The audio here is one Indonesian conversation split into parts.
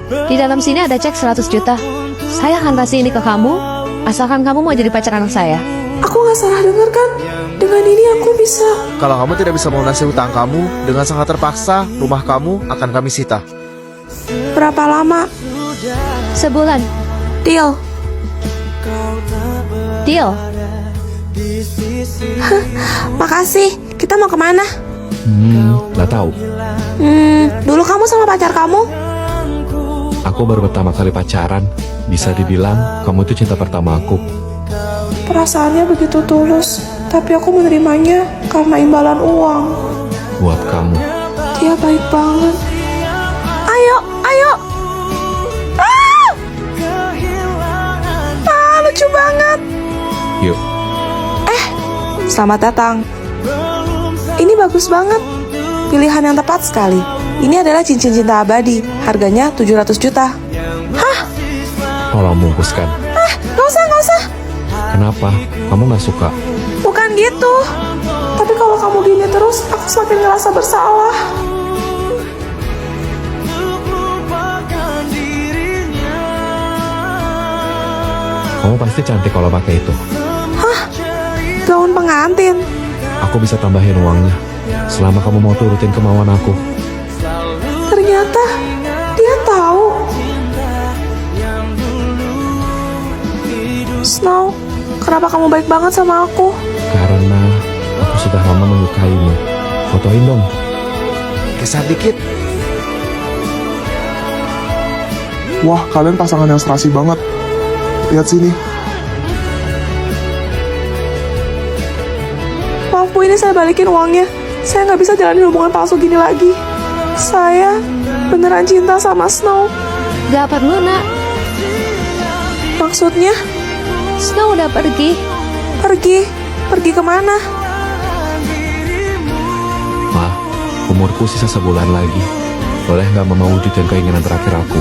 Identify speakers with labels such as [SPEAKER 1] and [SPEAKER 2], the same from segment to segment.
[SPEAKER 1] Di dalam sini ada cek 100 juta. Saya akan kasih ini ke kamu, asalkan kamu mau jadi pacar anak saya.
[SPEAKER 2] Aku gak salah dengar kan? Dengan ini aku bisa.
[SPEAKER 3] Kalau kamu tidak bisa melunasi hutang kamu, dengan sangat terpaksa, rumah kamu akan kami sita.
[SPEAKER 2] Berapa lama?
[SPEAKER 1] Sebulan.
[SPEAKER 2] Deal.
[SPEAKER 1] Deal.
[SPEAKER 2] Makasih. Kita mau kemana?
[SPEAKER 4] Nggak tahu.
[SPEAKER 2] Dulu kamu sama pacar kamu?
[SPEAKER 4] Aku baru pertama kali pacaran. Bisa dibilang kamu itu cinta pertama aku.
[SPEAKER 2] Perasaannya begitu tulus, tapi aku menerimanya karena imbalan uang.
[SPEAKER 4] Buat kamu.
[SPEAKER 2] Dia baik banget. Ayo, ayo. Lucu banget.
[SPEAKER 4] Yuk.
[SPEAKER 2] Selamat datang. Ini bagus banget. Pilihan yang tepat sekali. Ini adalah cincin cinta abadi. Harganya 700 juta. Hah?
[SPEAKER 4] Tolong bungkuskan.
[SPEAKER 2] Gak usah, gak usah.
[SPEAKER 4] Kenapa? Kamu nggak suka?
[SPEAKER 2] Bukan gitu. Tapi kalau kamu gini terus, aku semakin ngerasa bersalah.
[SPEAKER 4] Kamu pasti cantik kalau pakai itu.
[SPEAKER 2] Gaun pengantin.
[SPEAKER 4] Aku bisa tambahin uangnya. Selama kamu mau turutin kemauan aku.
[SPEAKER 2] Ternyata dia tahu. Snow, kenapa kamu baik banget sama aku?
[SPEAKER 4] Karena aku sudah lama menyukaimu. Fotoin dong.
[SPEAKER 3] Geser dikit.
[SPEAKER 5] Wah, kalian pasangan yang serasi banget. Lihat sini.
[SPEAKER 2] Maaf Bu, ini saya balikin uangnya. Saya nggak bisa jalanin hubungan palsu gini lagi. Saya beneran cinta sama Snow.
[SPEAKER 1] Gak perlu, nak.
[SPEAKER 2] Maksudnya,
[SPEAKER 1] Snow udah pergi.
[SPEAKER 2] pergi kemana?
[SPEAKER 4] Ma, umurku sisa sebulan lagi. Boleh nggak mama wujudin keinginan terakhir aku?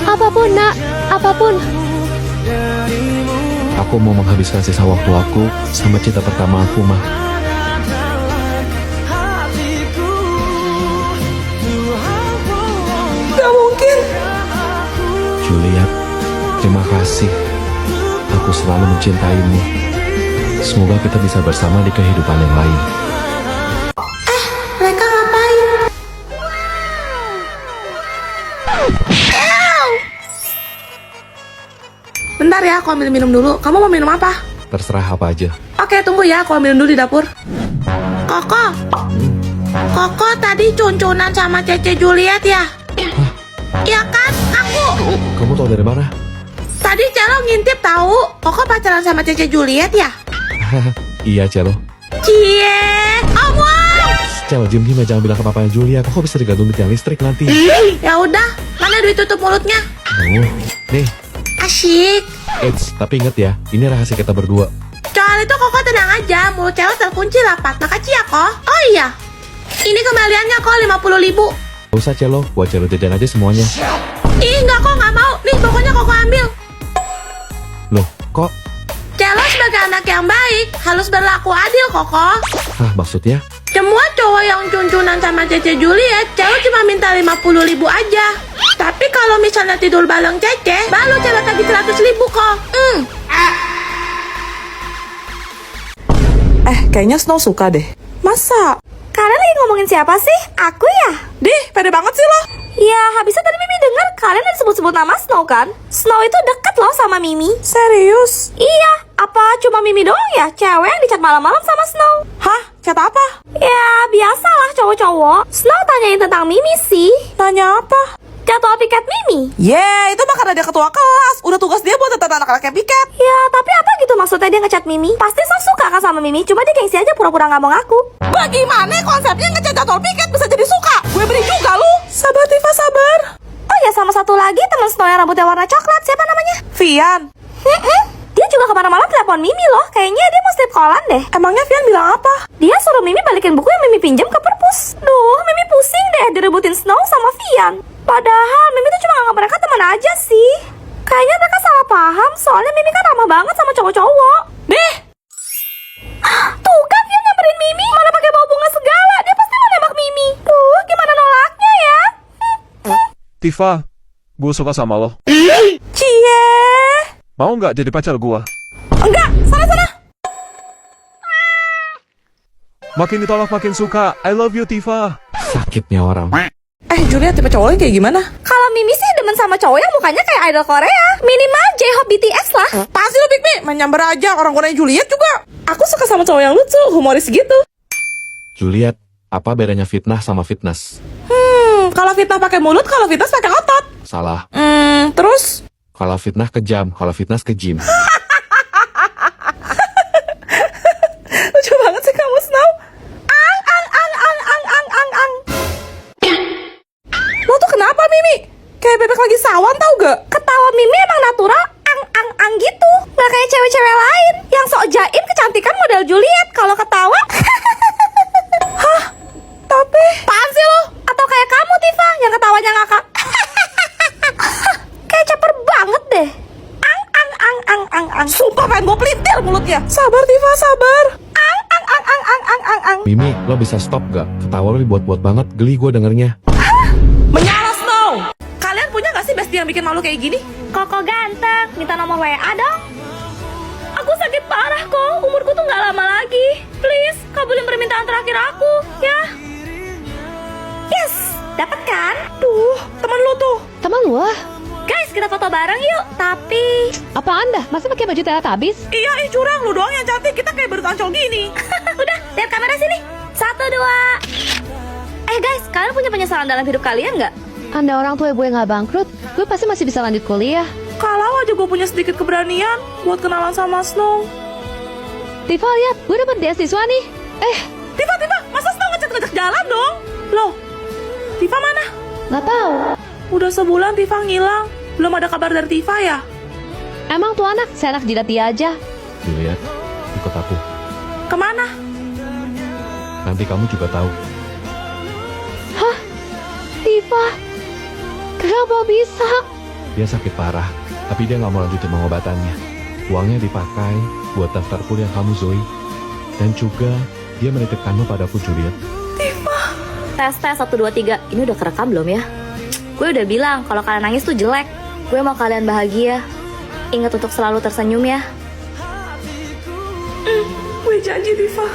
[SPEAKER 1] Apapun, nak. Apapun.
[SPEAKER 4] Aku mau menghabiskan sisa waktu aku sama cinta pertama aku, Ma.
[SPEAKER 2] Gak mungkin.
[SPEAKER 4] Juliet, terima kasih. Aku selalu mencintaimu. Semoga kita bisa bersama di kehidupan yang lain.
[SPEAKER 2] Mereka ngapain? Bentar ya, aku ambil minum dulu. Kamu mau minum apa?
[SPEAKER 4] Terserah apa aja.
[SPEAKER 2] Oke, tunggu ya, aku ambil dulu di dapur. Koko tadi cuncunan sama Cece Juliet ya? Iya kan, aku.
[SPEAKER 4] Kamu tahu dari mana?
[SPEAKER 2] Tadi Celo ngintip tahu. Koko pacaran sama Cece Juliet ya?
[SPEAKER 4] Iya, Celo.
[SPEAKER 2] Cie, omong.
[SPEAKER 4] Celo, diam jangan bilang ke papanya Julia. Kok bisa digantung tiang listrik nanti?
[SPEAKER 2] Ya udah, mana duit tutup mulutnya?
[SPEAKER 4] Oh, nih.
[SPEAKER 2] Asyik.
[SPEAKER 4] Eits, tapi inget ya, ini rahasia kita berdua.
[SPEAKER 2] Soal itu Koko tenang aja, mulut Celo terkunci rapat. Makasih ya, Kok. Oh iya, ini kembaliannya Kok 50.000.
[SPEAKER 4] Gak usah, Celo, buat Celo jajan aja semuanya.
[SPEAKER 2] Ih, enggak Kok, nggak mau. Nih, pokoknya Koko ambil.
[SPEAKER 4] Loh, kok?
[SPEAKER 2] Celo sebagai anak yang baik harus berlaku adil, Koko.
[SPEAKER 4] Hah, maksudnya?
[SPEAKER 2] Semua cowok yang cuncunan sama Cece Juliet, Celo cuma minta 50.000 aja. Tapi kalau misalnya tidur bareng Cece, baru Celo tagih 100.000 Kok. Kayaknya Snow suka deh. Masa?
[SPEAKER 6] Kalian lagi ngomongin siapa sih? Aku ya?
[SPEAKER 2] Dih, pede banget sih lo.
[SPEAKER 6] Ya, habisnya tadi Mimi dengar kalian ada sebut-sebut nama Snow kan? Snow itu deket loh sama Mimi.
[SPEAKER 2] Serius?
[SPEAKER 6] Iya, apa cuma Mimi doang ya cewek yang dicat malam-malam sama Snow?
[SPEAKER 2] Hah? Chat apa?
[SPEAKER 6] Ya, biasalah cowok-cowok. Snow tanyain tentang Mimi sih.
[SPEAKER 2] Nanya apa?
[SPEAKER 6] Jadwal piket Mimi.
[SPEAKER 2] Itu mah karena dia ketua kelas. Udah tugas dia buat tentang anak-anaknya piket.
[SPEAKER 6] Ya, tapi apa gitu maksudnya dia ngechat Mimi? Pasti Snow suka kan sama Mimi, cuma dia gengsi aja pura-pura nggak mau ngaku.
[SPEAKER 2] Bagaimana konsepnya ngechat jadwal piket bisa jadi suka? Gue beri juga lu. Sabar Tifa, sabar.
[SPEAKER 6] Oh ya, sama satu lagi teman Snow yang rambutnya warna coklat, siapa namanya?
[SPEAKER 2] Vian.
[SPEAKER 6] Dia juga kemana-mana telepon Mimi loh. Kayaknya dia mau strip callan deh.
[SPEAKER 2] Emangnya Vian bilang apa?
[SPEAKER 6] Dia suruh Mimi balikin buku yang Mimi pinjam ke perpus. Duh, Mimi pusing deh direbutin Snow sama Vian. Padahal Mimi tuh cuma nganggap mereka teman aja sih. Kayaknya mereka salah paham, soalnya Mimi kan ramah banget sama cowok-cowok.
[SPEAKER 2] Deh.
[SPEAKER 6] Tuh kan Vian nyamperin Mimi, malah pakai bawa bunga segala. Dia pasti mau nembak Mimi. Duh, gimana nolaknya ya?
[SPEAKER 5] Tifa,
[SPEAKER 4] gue suka sama lo.
[SPEAKER 6] Cie.
[SPEAKER 4] Mau nggak jadi pacar gue?
[SPEAKER 6] Enggak, sana.
[SPEAKER 4] Makin ditolak makin suka. I love you, Tifa. Sakitnya orang.
[SPEAKER 2] Juliet tipe cowoknya kayak gimana?
[SPEAKER 6] Kalau Mimi sih demen sama cowok yang mukanya kayak idol Korea. Minimal J-Hope BTS lah.
[SPEAKER 2] Pasti lo Big Mi, main nyamber aja. Orang Korea Juliet juga. Aku suka sama cowok yang lucu, humoris gitu.
[SPEAKER 4] Juliet, apa bedanya fitnah sama fitness?
[SPEAKER 2] Kalau fitnah pakai mulut, kalau fitness pakai otot.
[SPEAKER 4] Salah.
[SPEAKER 2] Terus?
[SPEAKER 4] Kalau fitnah kejam, kalau fitness ke gym.
[SPEAKER 2] Lucu banget sih kamu, Snow. Lo tuh kenapa, Mimi? Kayak bebek lagi sawan tau gak?
[SPEAKER 6] Ketawa Mimi emang natural, ang gitu. Nggak kayak cewek-cewek lain yang sok jaim kecantikan model Juliet. Kalau ketawa,
[SPEAKER 2] Hah? Tapi...
[SPEAKER 6] apaan sih lo? Atau kayak kamu Tifa yang ketawanya ngakak. Kayak caper banget deh. Ang.
[SPEAKER 2] Sumpah pengen gue pelintir mulutnya. Sabar, Tifa, sabar.
[SPEAKER 6] Ang.
[SPEAKER 4] Mimi, lo bisa stop gak? Ketawa lo dibuat-buat banget, geli gue dengernya.
[SPEAKER 2] Menyala, Snow. Kalian punya gak sih bestie yang bikin malu kayak gini?
[SPEAKER 6] Koko ganteng, minta nomor WA dong. Aku sakit parah kok, umurku tuh gak lama lagi. Please, kabulin permintaan terakhir aku, ya. Yes, dapat kan?
[SPEAKER 2] Tuh, temen lu tuh.
[SPEAKER 1] Teman gua.
[SPEAKER 6] Guys, kita foto bareng yuk. Tapi
[SPEAKER 1] Apa Anda? Masa pakai baju Teletubbies?
[SPEAKER 2] Iya, curang. Lu doang yang cantik. Kita kayak baru tancol gini.
[SPEAKER 6] udah, lihat kamera sini. 1, 2. Guys, kalian punya penyesalan dalam hidup kalian nggak?
[SPEAKER 1] Anda orang tua gue nggak bangkrut, gue pasti masih bisa lanjut kuliah.
[SPEAKER 2] Kalau aja gue punya sedikit keberanian buat kenalan sama Snow.
[SPEAKER 1] Tifa, lihat, gue dapet beasiswa nih.
[SPEAKER 2] Tiba-tiba, masa Snow ngecek-ngecek jalan dong? Loh, Tifa mana?
[SPEAKER 1] Nggak tahu.
[SPEAKER 2] Udah sebulan Tifa ngilang. Belum ada kabar dari Tifa ya?
[SPEAKER 1] Emang tuh anak, seenak jidat dia aja.
[SPEAKER 4] Juliet, ikut aku.
[SPEAKER 2] Kemana?
[SPEAKER 4] Nanti kamu juga tahu.
[SPEAKER 1] Hah? Tifa? Kenapa bisa?
[SPEAKER 4] Dia sakit parah, tapi dia nggak mau lanjutin pengobatannya. Uangnya dipakai buat daftar kuliah kamu, Zoe. Dan juga dia menitipkanmu padaku, Juliet.
[SPEAKER 6] Tes 1, 2, 3. Ini udah kerekam belum ya? Gue udah bilang kalau kalian nangis tuh jelek. Gue mau kalian bahagia. Ingat untuk selalu tersenyum ya.
[SPEAKER 2] Gue janji Tifa.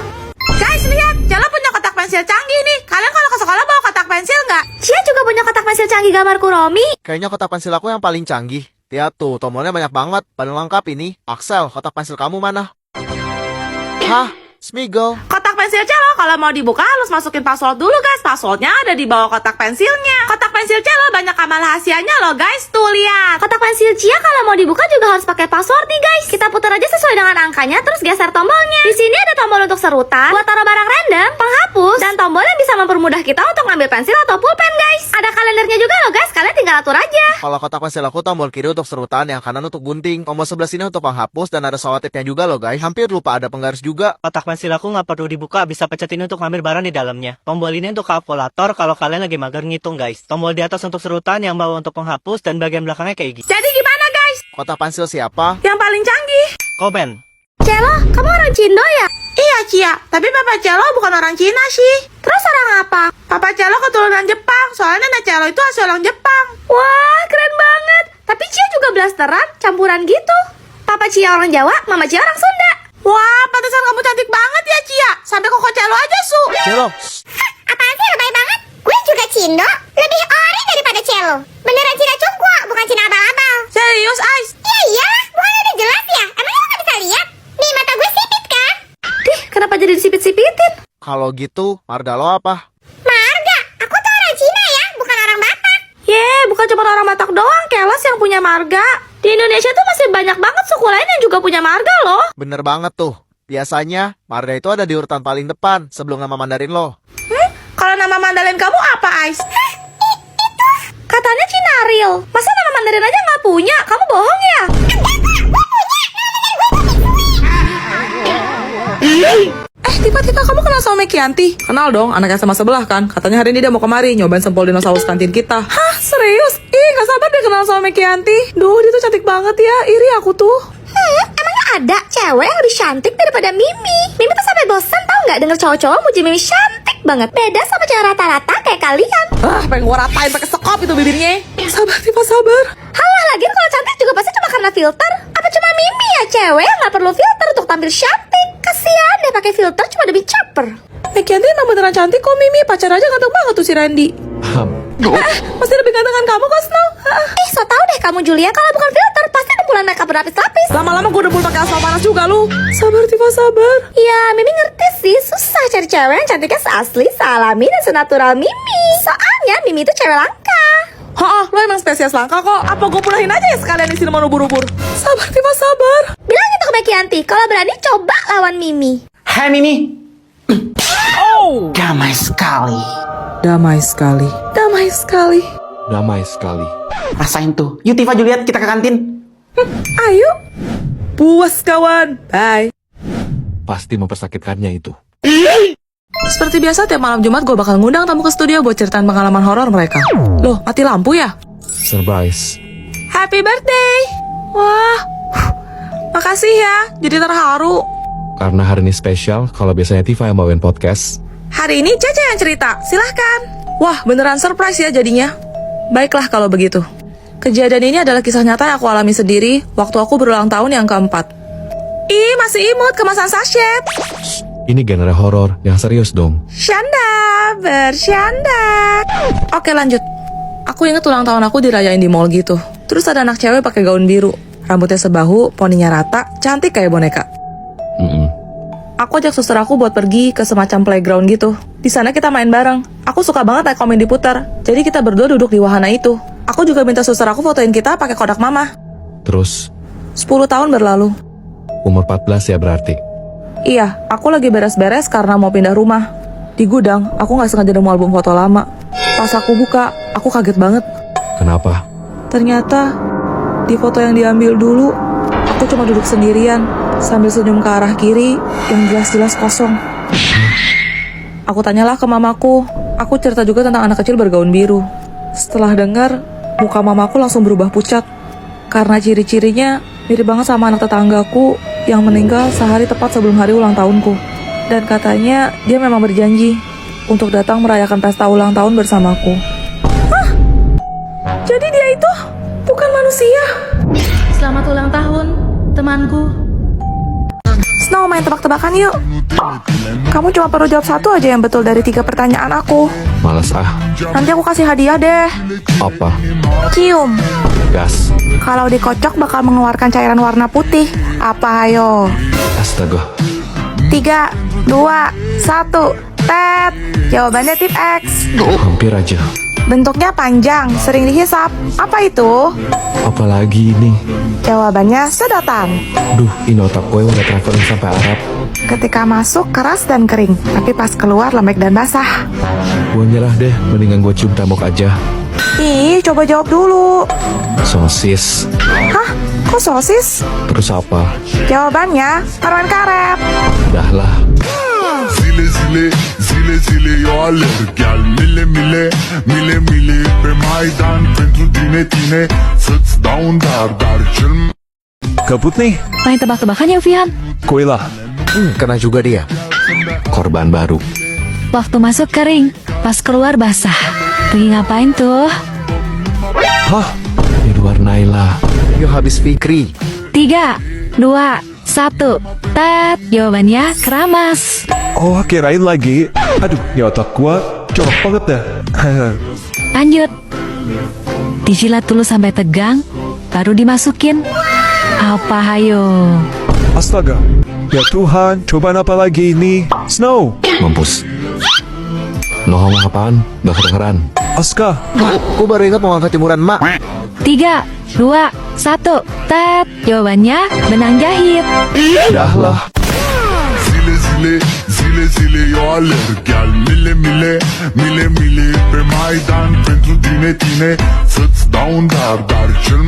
[SPEAKER 2] Guys, lihat. Jala punya kotak pensil canggih nih. Kalian kalau ke sekolah bawa kotak pensil nggak?
[SPEAKER 6] Cia juga punya kotak pensil canggih gambar Kuromi.
[SPEAKER 3] Kayaknya kotak pensil aku yang paling canggih. Lihat tuh, tombolnya banyak banget. Paling lengkap ini. Axel, kotak pensil kamu mana? Hah? Smiggle.
[SPEAKER 2] Kotak pensil Celo kalau mau dibuka harus masukin password dulu guys. Passwordnya ada di bawah kotak pensilnya. Kotak pensil Celo banyak amal rahasianya loh guys. Tuh lihat.
[SPEAKER 6] Kotak pensil Cia kalau mau dibuka juga harus pakai password nih guys. Kita putar aja sesuai dengan angkanya terus geser tombolnya. Di sini ada tombol untuk serutan, buat taruh barang random, penghapus, dan tombol yang bisa mempermudah kita untuk ngambil pensil atau pulpen guys. Ada kalendernya juga loh guys. Kalian tinggal atur aja.
[SPEAKER 3] Kalau kotak pensil aku tombol kiri untuk serutan, yang kanan untuk gunting, tombol sebelah sini untuk penghapus, dan ada selotipnya juga loh guys. Hampir lupa ada penggaris juga.
[SPEAKER 7] Kotak pensil aku nggak perlu dibuka, bisa pecet ini untuk ngambil barang di dalamnya. Tombol ini untuk kalkulator kalau kalian lagi mager ngitung guys. Tombol di atas untuk serutan, yang bawah untuk penghapus, dan bagian belakangnya kayak gini.
[SPEAKER 2] Jadi gimana guys?
[SPEAKER 3] Kotak pensil siapa?
[SPEAKER 2] Yang paling canggih.
[SPEAKER 7] Komen.
[SPEAKER 6] Celo, kamu orang Cindo ya?
[SPEAKER 2] Iya Cia, tapi Papa Celo bukan orang Cina sih.
[SPEAKER 6] Terus orang apa?
[SPEAKER 2] Papa Celo keturunan Jepang, soalnya nenek Celo itu asli orang Jepang.
[SPEAKER 6] Wah, keren banget. Tapi Cia juga blasteran, campuran gitu. Papa Cia orang Jawa, Mama Cia orang Sunda.
[SPEAKER 2] Wah, pantesan kamu cantik banget ya Cia. Sampai koko Celo aja su.
[SPEAKER 3] Celo.
[SPEAKER 8] Apaan sih lebay banget? Gue juga Cindo, lebih ori daripada Celo. Beneran Cina Cungkwa, bukan Cina abal-abal.
[SPEAKER 2] Serius Ais?
[SPEAKER 8] Ya iyalah, bukannya udah jelas ya? Emangnya lo gak bisa lihat? Nih mata gue sipit kan?
[SPEAKER 6] Dih, kenapa jadi disipit-sipitin?
[SPEAKER 3] Kalau gitu, marga lo apa?
[SPEAKER 8] Marga, aku tuh orang Cina ya, bukan orang Batak.
[SPEAKER 6] Bukan cuma orang Batak doang, Kelas yang punya marga. Di Indonesia tuh masih banyak banget suku lain yang juga punya marga loh.
[SPEAKER 3] Bener banget tuh. Biasanya, marga itu ada di urutan paling depan sebelum nama Mandarin lo.
[SPEAKER 2] Kalau nama Mandalin kamu apa Ais?
[SPEAKER 6] Katanya Cinaril. Masa nama Mandarin aja nggak punya? Kamu bohong ya?
[SPEAKER 2] Tiba-tiba kamu kenal sama Mekianti? Kenal dong, anak SMA sebelah kan. Katanya hari ini dia mau kemari nyobain sempol dinosaurus kantin kita. Hah, serius? Ih, gak sabar deh kenal sama Mekianti. Duh, dia tuh cantik banget ya. Iri aku tuh.
[SPEAKER 6] Emangnya ada cewek yang lebih cantik daripada Mimi? Mimi tuh sampai bosan tau nggak denger cowok-cowok muji Mimi cantik banget. Beda sama cewek rata-rata kayak kalian.
[SPEAKER 2] Pengen gua ratain pakai sekop itu bibirnya. Sabar Tifa, sabar.
[SPEAKER 6] Halah, lagian kalau cantik juga pasti cuma karena filter. Apa cuma Mimi ya cewek yang gak perlu filter untuk tampil cantik? Kasian deh pakai filter cuma demi caper.
[SPEAKER 2] Mekianti emang beneran cantik kok, Mimi. Pacar aja ganteng banget tuh si Randy. Masih lebih gantengan kamu kok, Snow.
[SPEAKER 6] So tau deh kamu Julia, kalau bukan filter pasti rembulan makeup berlapis-lapis.
[SPEAKER 2] Lama-lama gue debul pakai asal panas juga lu. Sabar Tifa, sabar.
[SPEAKER 6] Ya, Mimi ngerti sih, susah cari cewek yang cantiknya seasli, sealami, dan senatural Mimi. Soalnya Mimi itu cewek langka.
[SPEAKER 2] Lo emang spesies langka kok. Apa gue punahin aja ya sekalian di sini mau ubur-ubur. Sabar Tifa, sabar.
[SPEAKER 6] Bilang gitu ke Mekianti, kalau berani coba lawan Mimi.
[SPEAKER 9] Hai Mimi. Damai sekali.
[SPEAKER 2] Damai sekali. Damai sekali.
[SPEAKER 4] Damai sekali.
[SPEAKER 9] Rasain tuh. Yuk Tifa, Juliet, kita ke kantin.
[SPEAKER 2] Ayo. Puas kawan. Bye.
[SPEAKER 4] Pasti mempersakitkannya itu.
[SPEAKER 2] Seperti biasa tiap malam Jumat gue bakal ngundang tamu ke studio buat ceritain pengalaman horor mereka. Loh, mati lampu ya?
[SPEAKER 4] Surprise.
[SPEAKER 2] Happy birthday. Wah. Makasih ya. Jadi terharu.
[SPEAKER 4] Karena hari ini spesial, kalau biasanya Tifa yang bawain podcast,
[SPEAKER 2] Hari ini Cece yang cerita, silahkan. Wah, beneran surprise ya jadinya. Baiklah kalau begitu. Kejadian ini adalah kisah nyata yang aku alami sendiri waktu aku berulang tahun yang keempat. Ih, masih imut kemasan sachet.
[SPEAKER 4] ini genre horor yang serius dong.
[SPEAKER 2] Syanda, bersyanda. Oke lanjut. Aku inget ulang tahun aku dirayain di mall gitu. Terus ada anak cewek pakai gaun biru, rambutnya sebahu, poninya rata, cantik kayak boneka. Aku ajak suster aku buat pergi ke semacam playground gitu. Di sana kita main bareng. Aku suka banget naik komen diputar. Jadi kita berdua duduk di wahana itu. Aku juga minta suster aku fotoin kita pakai kodak mama.
[SPEAKER 4] Terus,
[SPEAKER 2] 10 tahun berlalu.
[SPEAKER 4] umur 14 ya berarti.
[SPEAKER 2] Iya, aku lagi beres-beres karena mau pindah rumah. Di gudang, aku gak sengaja nemu album foto lama. Pas aku buka, aku kaget banget.
[SPEAKER 4] Kenapa?
[SPEAKER 2] Ternyata, di foto yang diambil dulu, aku cuma duduk sendirian, sambil senyum ke arah kiri, yang jelas-jelas kosong. Aku tanyalah ke mamaku, aku cerita juga tentang anak kecil bergaun biru. Setelah dengar, muka mamaku langsung berubah pucat. Karena ciri-cirinya mirip banget sama anak tetanggaku yang meninggal sehari tepat sebelum hari ulang tahunku. Dan katanya dia memang berjanji untuk datang merayakan pesta ulang tahun bersamaku. Hah? Jadi dia itu bukan manusia?
[SPEAKER 1] Selamat ulang tahun, temanku.
[SPEAKER 2] Snow, main tebak-tebakan yuk. Kamu cuma perlu jawab satu aja yang betul dari 3 pertanyaan aku.
[SPEAKER 4] Males ah.
[SPEAKER 2] Nanti aku kasih hadiah deh.
[SPEAKER 4] Apa?
[SPEAKER 2] Cium.
[SPEAKER 4] Gas.
[SPEAKER 2] Kalau dikocok bakal mengeluarkan cairan warna putih. Apa ayo?
[SPEAKER 4] Astaga.
[SPEAKER 2] 3, 2, 1. Tet. Jawabannya tip X.
[SPEAKER 4] Hampir aja.
[SPEAKER 2] Bentuknya panjang, sering dihisap. Apa itu?
[SPEAKER 4] Apalagi ini?
[SPEAKER 2] Jawabannya sedotan.
[SPEAKER 4] Duh, ini otak gue udah traveling sampai Arab.
[SPEAKER 2] Ketika masuk keras dan kering, tapi pas keluar lembek dan basah.
[SPEAKER 4] Gue nyerah deh, mendingan gue cium tembok aja.
[SPEAKER 2] Ih, coba jawab dulu.
[SPEAKER 4] Sosis.
[SPEAKER 2] Hah? Kok sosis?
[SPEAKER 4] Terus apa?
[SPEAKER 2] Jawabannya permen karet.
[SPEAKER 4] Dah lah.
[SPEAKER 10] Zile zile, zile zile, eu alerg Iar mile mile, mile mile Pe Maidan pentru tine, tine Să-ți dau un dar, dar cel
[SPEAKER 11] Gabut nih,
[SPEAKER 1] Main tebak-tebakan ya, Vian?
[SPEAKER 11] kuilah.
[SPEAKER 3] Kena juga dia.
[SPEAKER 4] Korban baru.
[SPEAKER 1] Waktu masuk kering, pas keluar basah. Pergi ngapain tuh?
[SPEAKER 11] Hah?
[SPEAKER 4] Edward Naila.
[SPEAKER 3] Yuk habis Fikri.
[SPEAKER 1] 3, 2, 1. Tet, jawabannya keramas.
[SPEAKER 11] Oh, kirain lagi. Aduh, ini otak gua jorok banget dah.
[SPEAKER 1] Lanjut. Dijilat dulu sampai tegang, baru dimasukin. Apa hayo?
[SPEAKER 11] Astaga. Ya Tuhan, cobaan apa lagi ini? Snow.
[SPEAKER 4] Mampus. Lo ngomong apaan? Gak kedengeran.
[SPEAKER 11] Aska.
[SPEAKER 3] Aku baru ingat mau angkat jemuran mak.
[SPEAKER 1] 3, 2, 1. Tet, jawabannya benang jahit.
[SPEAKER 4] Dah lah.
[SPEAKER 10] Zile zile, zile zile, eu alerg Iar mile mile, mile mile Pe Maidan pentru tine, tine Să-ți dau un dar, dar cel